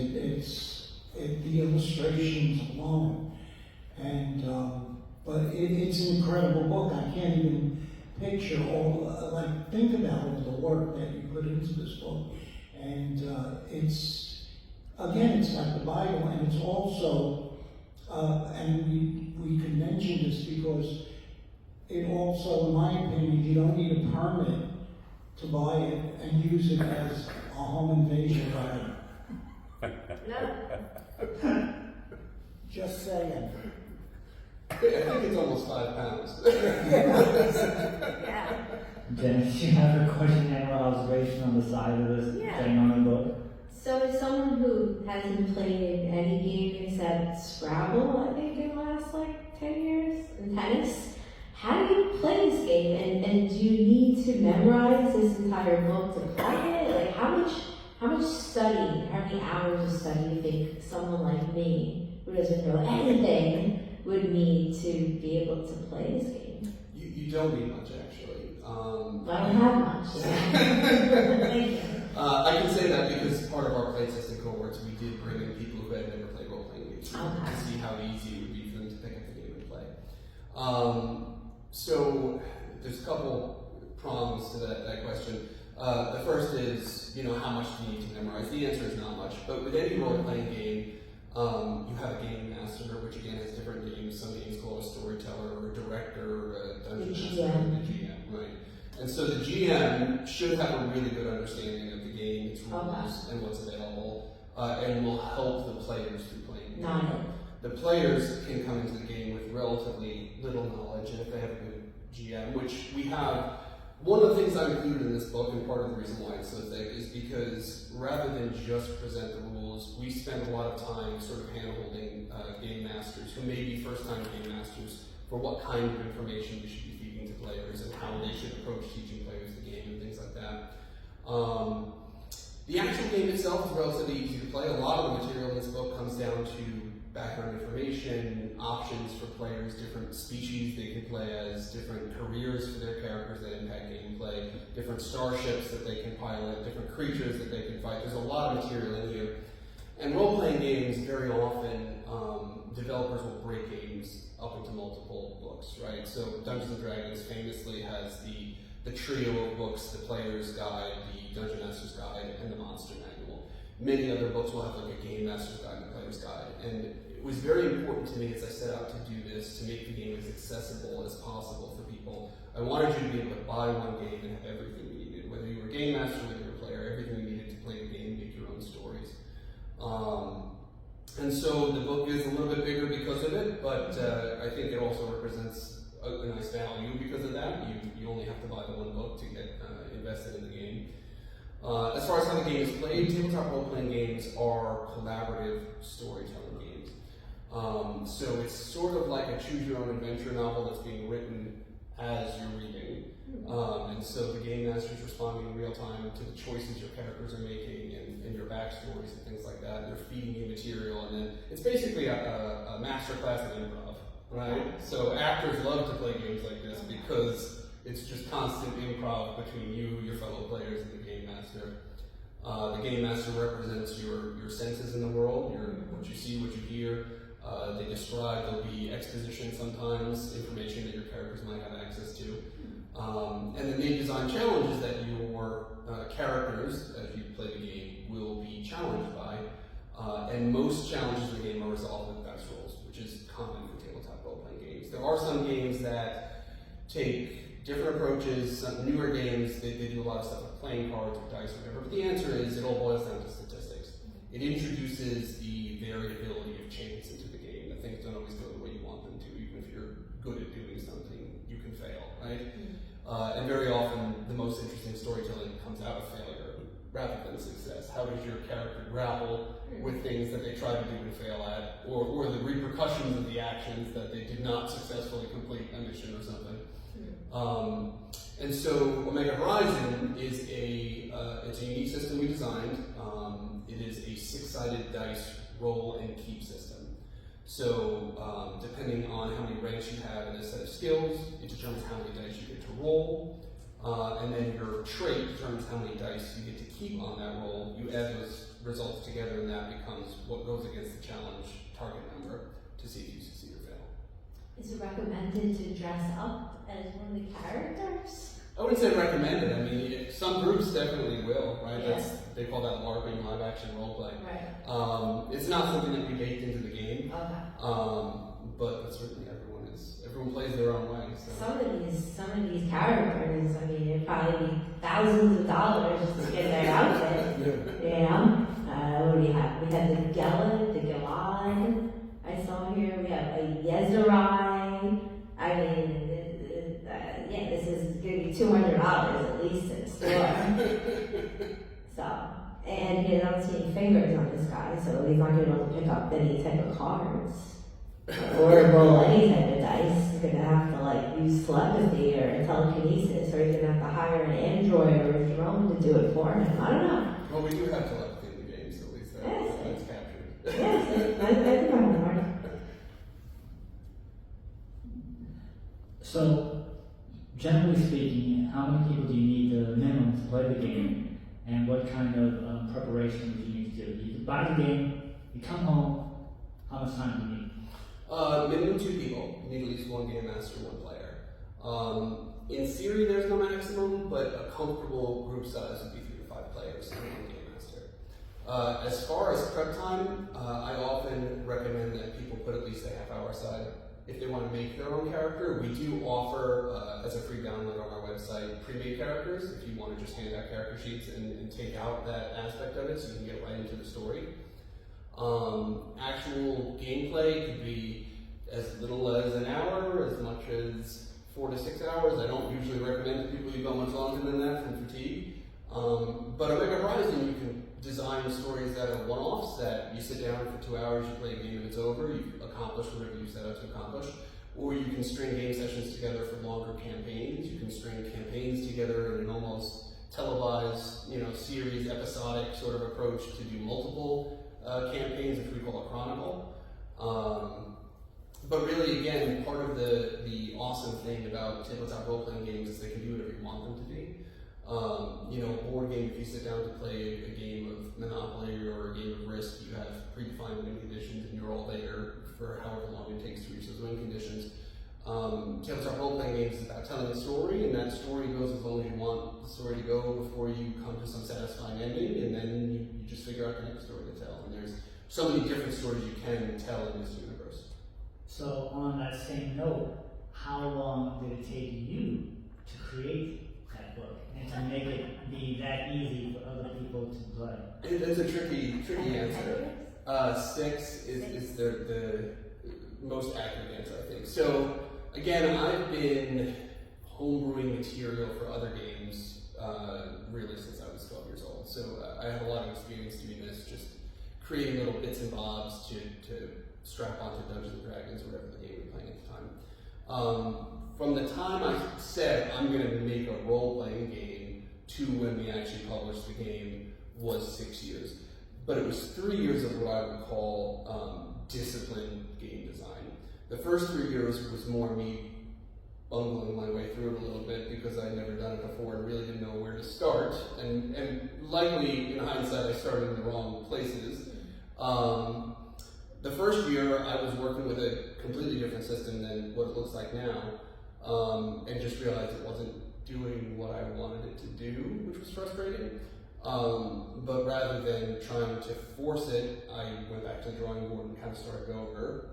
The illustrations alone, and but it's an incredible book. I can't even picture think about all the work that you put into this book, and it's like the Bible, and it's also and we could mention this because it also, in my opinion, you don't need a permit to buy it and use it as a home invasion weapon. No. Just saying. I think it's almost 5 pounds. Yeah. Jenny, do you have a question or observation on the side of this thing on the book? So as someone who hasn't played any game except Scrabble, I think in the last 10 years, and tennis, how do you play this game? And do you need to memorize this entire book to play it? How much study, how many hours of study do you think someone like me, who doesn't know anything, would need to be able to play this game? You don't need much, actually. I don't have much. Thank you. I can say that because part of our play testing cohorts, we did bring in people who had never played role-playing games to see how easy it would be for them to pick up the game and play. So there's a couple prongs to that question. The first is, how much do you need to memorize? The answer is not much, but with any role-playing game, you have a game master, which again has different names. Some games call a storyteller or a director or a dungeon master or the GM, right? And so the GM should have a really good understanding of the game, its rules, and what's available, and will help the players through playing the game. The players can come into the game with relatively little knowledge, and if they have a good GM, which we have One of the things I included in this book, and part of the reason why it's so thick, is because rather than just present the rules, we spend a lot of time sort of hand-holding game masters who may be first-time game masters for what kind of information we should be feeding to players and how they should approach teaching players the game and things like that. The actual game itself is relatively easy to play. A lot of the material in this book comes down to background information, options for players, different species they can play as, different careers for their characters that impact gameplay, different starships that they can pilot, different creatures that they can fight. There's a lot of material in here. And role-playing games, very often, developers will break games up into multiple books, right? So Dungeons & Dragons famously has the trio of books, the Player's Guide, the Dungeon Master's Guide, and the Monster Manual. Many other books will have like a Game Master's Guide and a Player's Guide. And it was very important to me as I set out to do this, to make the game as accessible as possible for people. I wanted you to be able to buy one game and have everything you needed. Whether you were a game master, whether you were a player, everything you needed to play the game, make your own stories. And so the book is a little bit bigger because of it, but I think it also represents a nice value because of that. You only have to buy the one book to get invested in the game. As far as how the game is played, tabletop role-playing games are collaborative storytelling games. So it's sort of like a choose-your-own-adventure novel that's being written as you're reading. And so the game master is responding in real time to the choices your characters are making and your backstories and things like that. And they're feeding you material, and then it's basically a master class in improv, right? So actors love to play games like this because it's just constant improv between you, your fellow players, and the game master. The game master represents your senses in the world, what you see, what you hear. They describe, there'll be exposition sometimes, information that your characters might have access to. And then they design challenges that your characters, as you play the game, will be challenged by. And most challenges in the game are resolved with dice rolls, which is common for tabletop role-playing games. There are some games that take different approaches, some newer games, they do a lot of stuff with playing cards or dice or whatever, but the answer is it all boils down to statistics. It introduces the variability of chance into the game, that things don't always go the way you want them to, even if you're good at doing something, you can fail, right? And very often, the most interesting storytelling comes out of failure rather than success. How does your character grapple with things that they try to do and fail at, or the repercussions of the actions that they did not successfully complete a mission or something? And so Omega Horizon is it's a unique system we designed. It is a 6-sided dice roll and keep system. So depending on how many ranks you have in a set of skills, it determines how many dice you get to roll. And then your trait determines how many dice you get to keep on that roll. You add those results together, and that becomes what goes against the challenge target number to see if you succeed or fail. Is it recommended to dress up as one of the characters? I wouldn't say recommended. I mean, some groups definitely will, right? Yeah. They call that LARPing, live action roleplay. Right. It's not something that we baked into the game, Okay. but certainly everyone plays their own way. So. Some of these characters, I mean, it'd probably be thousands of dollars just to get their outfit. You know? What do we have? We have the Gelad, the Gilad. I saw here. We have a Yezerai. I mean, yeah, this is going to be $200 at least in the store. So, and you don't see any fingers on this guy, so he's not going to be able to pick up any type of cards or roll any type of dice. He's going to have to like use telepathy or telekinesis, or he's going to have to hire an android or a drone to do it for him. I don't know. Well, we do have telepathy in the game, so at least that's captured. Yes, I think I'm right. So, generally speaking, how many people do you need the minimum to play the game, and what kind of preparation do you need to do? You buy the game, you come home, how much time do you need? Minimum 2 people. You need at least one game master, one player. In theory, there's no maximum, but a comfortable group size would be 3 to 5 players and one game master. As far as prep time, I often recommend that people put at least a half hour aside if they want to make their own character. We do offer, as a free download on our website, pre-made characters if you want to just hand out character sheets and take out that aspect of it so you can get right into the story. Actual gameplay could be as little as an hour, as much as 4 to 6 hours. I don't usually recommend that people go much longer than that from fatigue. But Omega Horizon, you can design stories that are one-offs, that you sit down for 2 hours, you play a game and it's over, you accomplish whatever you set out to accomplish. Or you can string game sessions together for longer campaigns. You can string campaigns together in an almost televised, series, episodic sort of approach to do multiple campaigns, which we call a chronicle. But really, again, part of the awesome thing about tabletop role-playing games is they can do whatever you want them to be. A board game, if you sit down to play a game of Monopoly or a game of Risk, you have predefined win conditions and you're all there for however long it takes to reach those win conditions. Tabletop role-playing games is about telling a story, and that story goes as long as you want the story to go before you come to some satisfying ending, and then you just figure out the next story to tell. And there's so many different stories you can tell in this universe. So on that same note, how long did it take you to create that book and to make it be that easy for other people to play? It's a tricky answer. 6 is the most accurate answer, I think. So again, I've been homebrewing material for other games really since I was 12 years old. So I have a lot of experience doing this, just creating little bits and bobs to strap onto Dungeons and Dragons, whatever the game we're playing at the time. From the time I said I'm going to make a role-playing game to when we actually published the game was 6 years. But it was 3 years of what I would call disciplined game design. The first 3 years was more me bungling my way through it a little bit because I'd never done it before and really didn't know where to start. And likely, in hindsight, I started in the wrong places. The first year, I was working with a completely different system than what it looks like now, and just realized it wasn't doing what I wanted it to do, which was frustrating. But rather than trying to force it, I went back to the drawing board and kind of started over.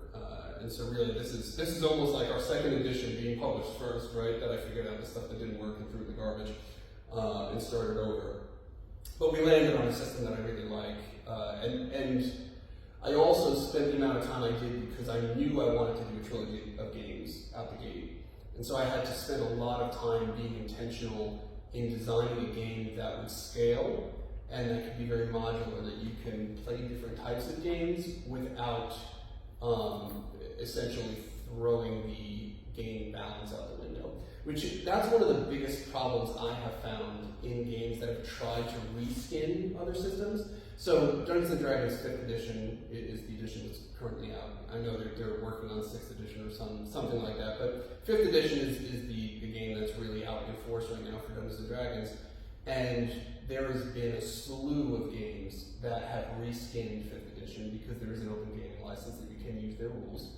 And so really, this is almost like our second edition being published first, right? That I figured out the stuff that didn't work and threw it in the garbage, and started over. But we landed on a system that I really like, and I also spent the amount of time I did because I knew I wanted to do a trilogy of games out the gate. And so I had to spend a lot of time being intentional in designing a game that would scale and that could be very modular, that you can play different types of games without essentially throwing the game balance out the window. That's one of the biggest problems I have found in games that have tried to reskin other systems. So Dungeons and Dragons 5th edition is the edition that's currently out. I know they're working on 6th edition or something like that, but 5th edition is the game that's really out in force right now for Dungeons and Dragons. And there has been a slew of games that have reskinned 5th edition because there is an open gaming license that you can use their rules.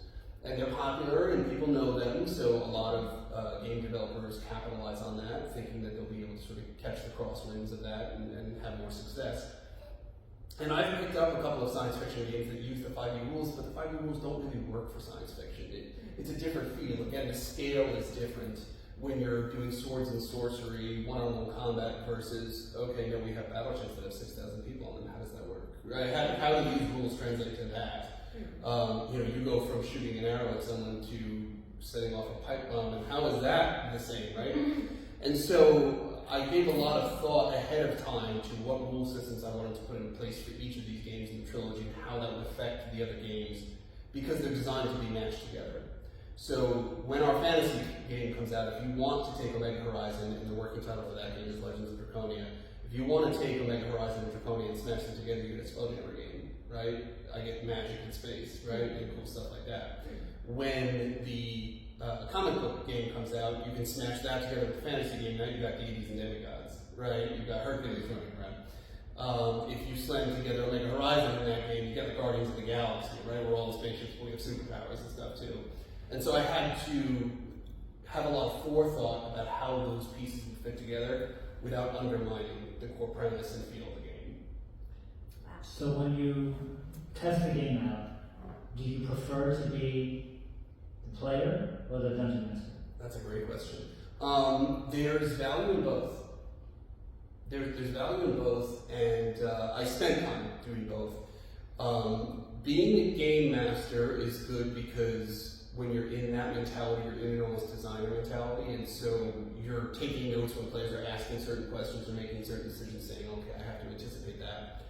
And they're popular and people know them, so a lot of game developers capitalize on that, thinking that they'll be able to sort of catch the crosswinds of that and have more success. And I've picked up a couple of science fiction games that use the 5e rules, but the 5e rules don't really work for science fiction. It's a different feel. Again, the scale is different when you're doing swords and sorcery, one-on-one combat versus, okay, no, we have battleships that have 6,000 people on them. How does that work? Right? How do these rules translate to that? You go from shooting an arrow at someone to setting off a pipe bomb, and how is that the same, right? And so I gave a lot of thought ahead of time to what rule systems I wanted to put in place for each of these games in the trilogy and how that would affect the other games, because they're designed to be matched together. So when our fantasy game comes out, if you want to take Omega Horizon, and the working title for that game is Legends of Draconia, if you want to take Omega Horizon and Draconia and smash them together, you get a Spelljammer game, right? I get magic in space, right? And cool stuff like that. When the comic book game comes out, you can smash that together with the fantasy game. Now you've got deities and demigods, right? You've got Hercules running around. If you slam together Omega Horizon in that game, you get the Guardians of the Galaxy, right? Where all the spaceships will have superpowers and stuff too. And so I had to have a lot of forethought about how those pieces would fit together without undermining the core premise and feel of the game. So when you test the game out, do you prefer to be the player or the dungeon master? That's a great question. There's value in both. There's value in both, and I spent time doing both. Being a game master is good because when you're in that mentality, you're in an almost designer mentality, and so you're taking notes when players are asking certain questions or making certain decisions, saying, okay, I have to anticipate that.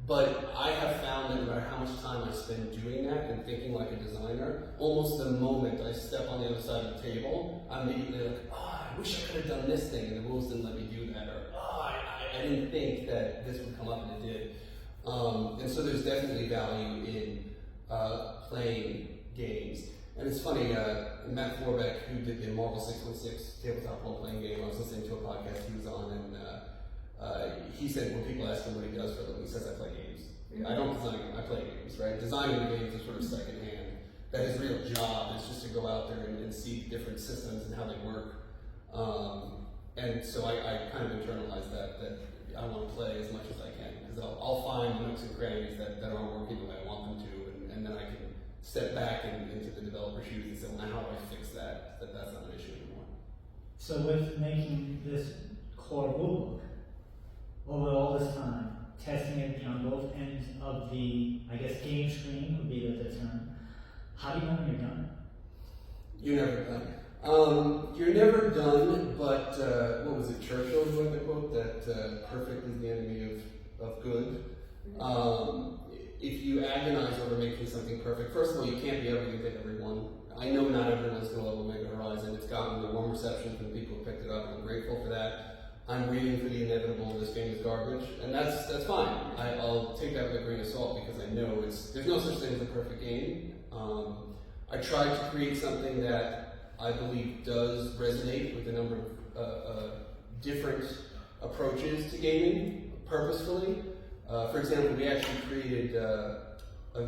But I have found that no matter how much time I spend doing that and thinking like a designer, almost the moment I step on the other side of the table, I'm immediately like, I wish I could have done this thing, and the rules didn't let me do that, or I didn't think that this would come up, and it did. And so there's definitely value in playing games. And it's funny, Matt Florbeck, who did the Marvel 616 tabletop role-playing game, I was listening to a podcast he was on, and he said when people ask him what he does for a living, he says, I play games. I don't design them, I play games, right? Designing the games is sort of secondhand. That his real job is just to go out there and see different systems and how they work. And so I kind of internalized that I want to play as much as I can, because I'll find nooks and crannies that aren't working the way I want them to, and then I can step back into the developer shoes and say, well, now how do I fix that? That's not an issue anymore. So with making this core rulebook, over all this time, testing it on both ends of the, I guess, game screen would be the term, how do you know when you're done? You're never done. You're never done, but what was it, Churchill who had the quote that perfect is the enemy of good? If you agonize over making something perfect, first of all, you can't be everything to everyone. I know not everyone's going to love Omega Horizon. It's gotten a warm reception from the people who picked it up, and I'm grateful for that. I'm waiting for the inevitable, this game is garbage, and that's fine. I'll take that with a grain of salt, because I know there's no such thing as a perfect game. I tried to create something that I believe does resonate with a number of different approaches to gaming, purposefully. For example, we actually created a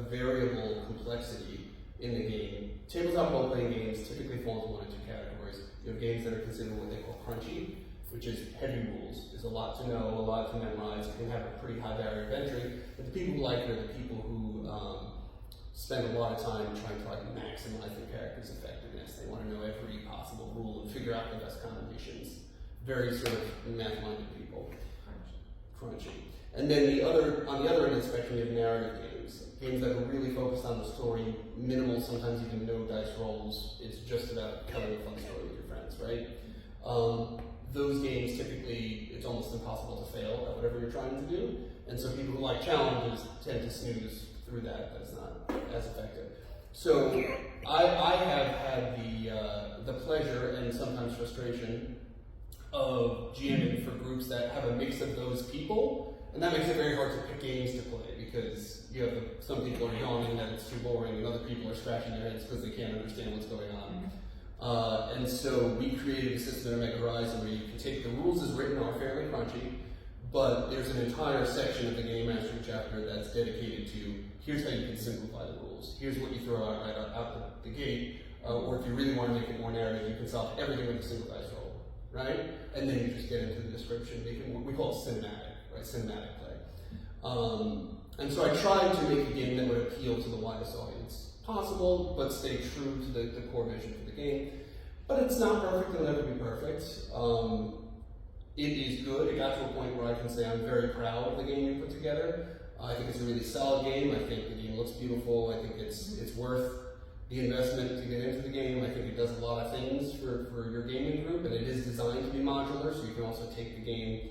variable complexity in the game. Tabletop role-playing games typically fall into one of two categories. You have games that are considered what they call crunchy, which is heavy rules. There's a lot to know, a lot to memorize. You can have a pretty high barrier of entry, but the people who like it are the people who spend a lot of time trying to maximize their character's effectiveness. They want to know every possible rule and figure out the best combinations. Very sort of math-minded people. Crunchy. And then on the other end of the spectrum, you have narrative games. Games that are really focused on the story, minimal, sometimes even no dice rolls. It's just about telling a fun story with your friends, right? Those games, typically, it's almost impossible to fail at whatever you're trying to do. And so people who like challenges tend to snooze through that. That's not as effective. So I have had the pleasure and sometimes frustration of GMing for groups that have a mix of those people. And that makes it very hard to pick games to play, because you have some people are yawning that it's too boring, and other people are scratching their heads because they can't understand what's going on. And so we created a system in Omega Horizon where you can take the rules as written are fairly crunchy, but there's an entire section of the Game Mastery chapter that's dedicated to here's how you can simplify the rules. Here's what you throw out right out the gate, or if you really want to make it more narrative, you can solve everything with a single dice roll, right? And then you just get into the description. We call it cinematic, right? Cinematic play. And so I tried to make a game that would appeal to the widest audience possible, but stay true to the core vision for the game. But it's not perfect, it'll never be perfect. It is good. It got to a point where I can say I'm very proud of the game we put together. I think it's a really solid game. I think the game looks beautiful. I think it's worth the investment to get into the game. I think it does a lot of things for your gaming group, and it is designed to be modular, so you can also take the game,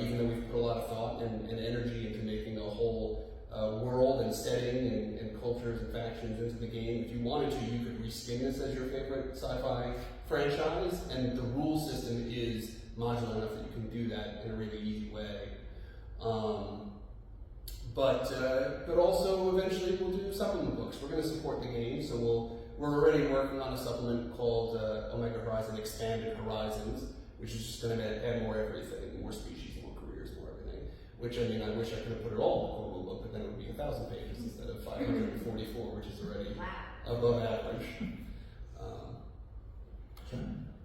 even though we've put a lot of thought and energy into making a whole world and setting and cultures and factions into the game. If you wanted to, you could reskin this as your favorite sci-fi franchise, and the rule system is modular enough that you can do that in a really easy way. But also eventually we'll do supplement books. We're going to support the game, so we're already working on a supplement called Omega Horizon Expanded Horizons, which is just going to add more everything, more species, more careers, more everything. Which, I mean, I wish I could have put it all in the core rule book, but then it would be 1,000 pages instead of 544, which is already above average.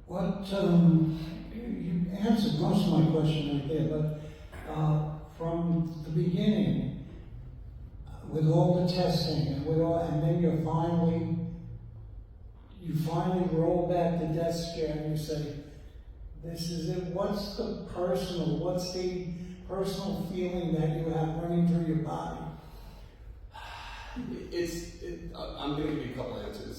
What, you answered most of my question right there, but from the beginning, with all the testing and then you finally roll back the desk chair and you say, this is it. What's the personal feeling that you have running through your body? I'm going to give you a couple answers.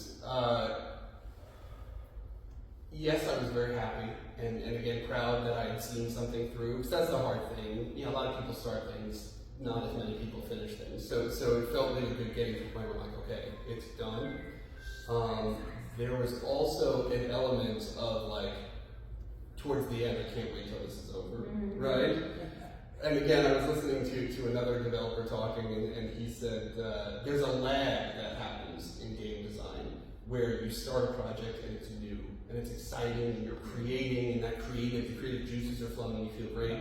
Yes, I was very happy, and again, proud that I had seen something through, because that's the hard thing. You know, a lot of people start things, not as many people finish things. So it felt really good getting to the point where I'm like, okay, it's done. There was also an element of like, towards the end, I can't wait till this is over, right? And again, I was listening to another developer talking, and he said there's a lag that happens in game design where you start a project and it's new and it's exciting and you're creating, and the creative juices are flowing and you feel great.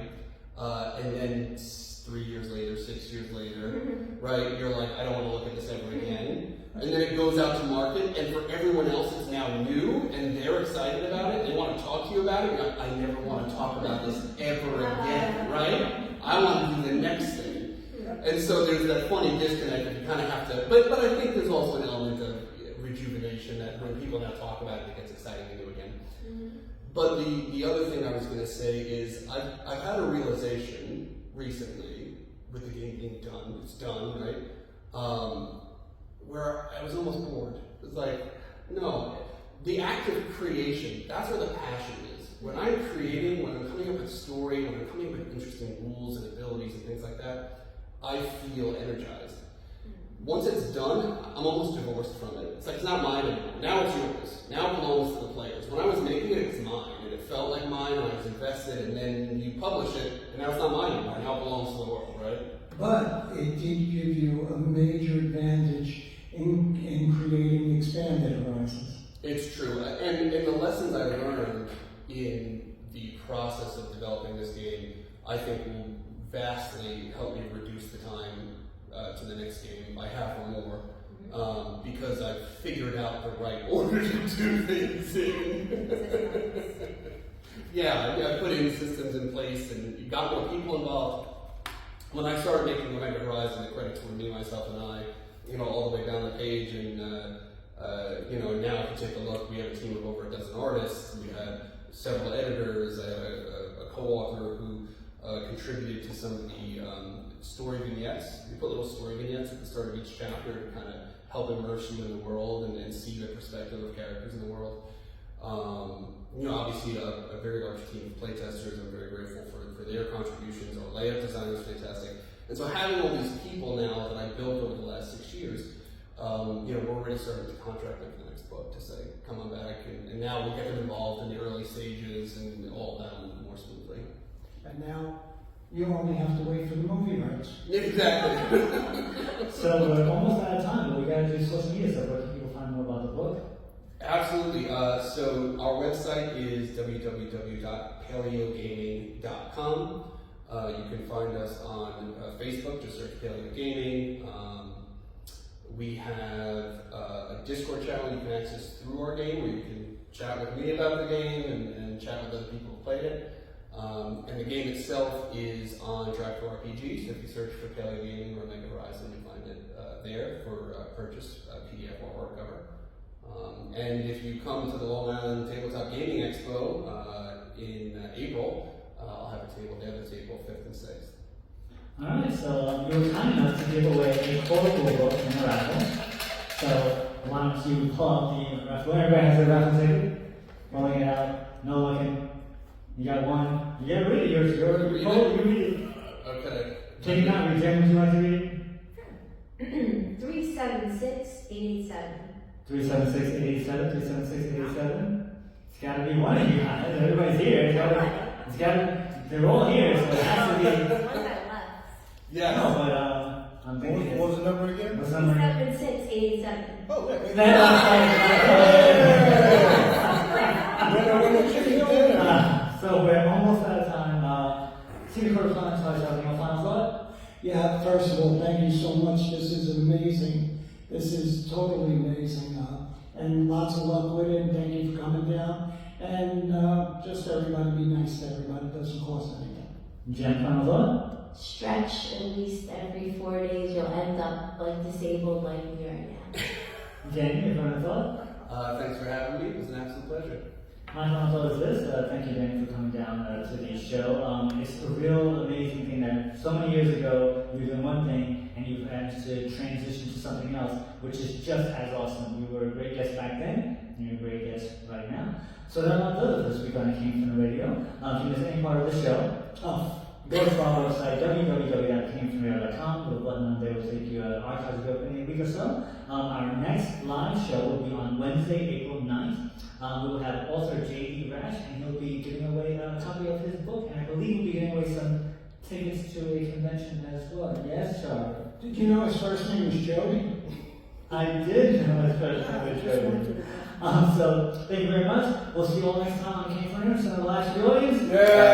And then 3 years later, 6 years later, right, you're like, I don't want to look at this ever again. And then it goes out to market, and for everyone else it's now new, and they're excited about it, they want to talk to you about it, and I never want to talk about this ever again, right? I want to do the next thing. And so there's that funny disconnect that you kind of have to, but I think there's also an element of rejuvenation that when people now talk about it, it gets exciting to do again. But the other thing I was going to say is I've had a realization recently with the game being done, it's done, right? Where I was almost bored. It was like, no, the act of creation, that's where the passion is. When I'm creating, when I'm coming up with a story, when I'm coming up with interesting rules and abilities and things like that, I feel energized. Once it's done, I'm almost divorced from it. It's like, it's not mine anymore. Now it's yours. Now it belongs to the players. When I was making it, it's mine. And it felt like mine, and I was invested, and then you publish it, and now it's not mine anymore. Now it belongs to the world, right? But it did give you a major advantage in creating expanded horizons. It's true, and the lessons I learned in the process of developing this game, I think will vastly help me reduce the time to the next game by half or more, because I've figured out the right order to do things in. Yeah, I put in systems in place, and you got more people involved. When I started making Omega Horizon, the credits were me, myself, and I. You know, all the way down the page, and you know, now if you take a look, we have a team of over a dozen artists. We had several editors. I had a co-author who contributed to some of the story vignettes. We put little story vignettes at the start of each chapter to kind of help immerse you in the world and see the perspective of characters in the world. You know, obviously a very large team of playtesters. I'm very grateful for their contributions. Our layout design was fantastic. And so having all these people now that I built over the last 6 years, you know, we're already starting to contract them for the next book to say, come on back, and now we'll get them involved in the early stages and all that more smoothly. And now you only have to wait for the movie rights. Exactly. So we're almost out of time, but we got to do social media stuff. Where can people find more about the book? Absolutely. So our website is www.paleogaming.com. You can find us on Facebook, just search Paleo Gaming. We have a Discord channel you can access through our game, where you can chat with me about the game and chat with other people who played it. And the game itself is on Drive to RPG, so if you search for Paleo Gaming or Omega Horizon, you'll find it there for purchase, PDF or hardcover. And if you come to the Long Island Tabletop Gaming Expo in April, I'll have a table there that's April 5th and 6th. Alright, so you were kind enough to give away a portable book in the raffle. So why don't you pull up the raffle? Everybody has their raffle ticket. Rolling it out, no looking. You got one. You gotta read it. You're you read it. Okay. Can you not read it? Would you like to read it? 376-887. 376-887, 376-887. It's gotta be one of you guys. Everybody's here. It's gotta, they're all here, so it has to be. The one that left. Yeah. No, but I'm thinking. What was the number again? What's the number? 376-887. Oh, yeah. So we're almost out of time. City correspondence, having a final thought? Yeah, first of all, thank you so much. This is amazing. This is totally amazing. And lots of luck with it. And thank you for coming down. And just everybody be nice to everybody. It doesn't cost anything. Jen, final thought? Stretch at least every 4 days. You'll end up like disabled like we are now. Jenny, your final thought? Thanks for having me. It was an absolute pleasure. My final thought is this. Thank you, Jenny, for coming down to the show. It's a real amazing thing that so many years ago you were doing one thing, and and you've managed to transition to something else, which is just as awesome. You were a great guest back then, and you're a great guest right now. So that about does it this week on It Came From the Radio. If you missed any part of the show, go to our website, www.itcamefromradio.com. The button on there will take you archives will be open in a week or so. Our next live show will be on Wednesday, April 9th. We will have author J.D. Rash, and he'll be giving away a copy of his book, and I believe we'll be giving away some tickets to a convention as well. Yes, Charlie? Did you know his first name was Jody? I did know his first name was Jody. So, thank you very much. We'll see you all next time on Came From Here. So, the last of the audience. Yeah.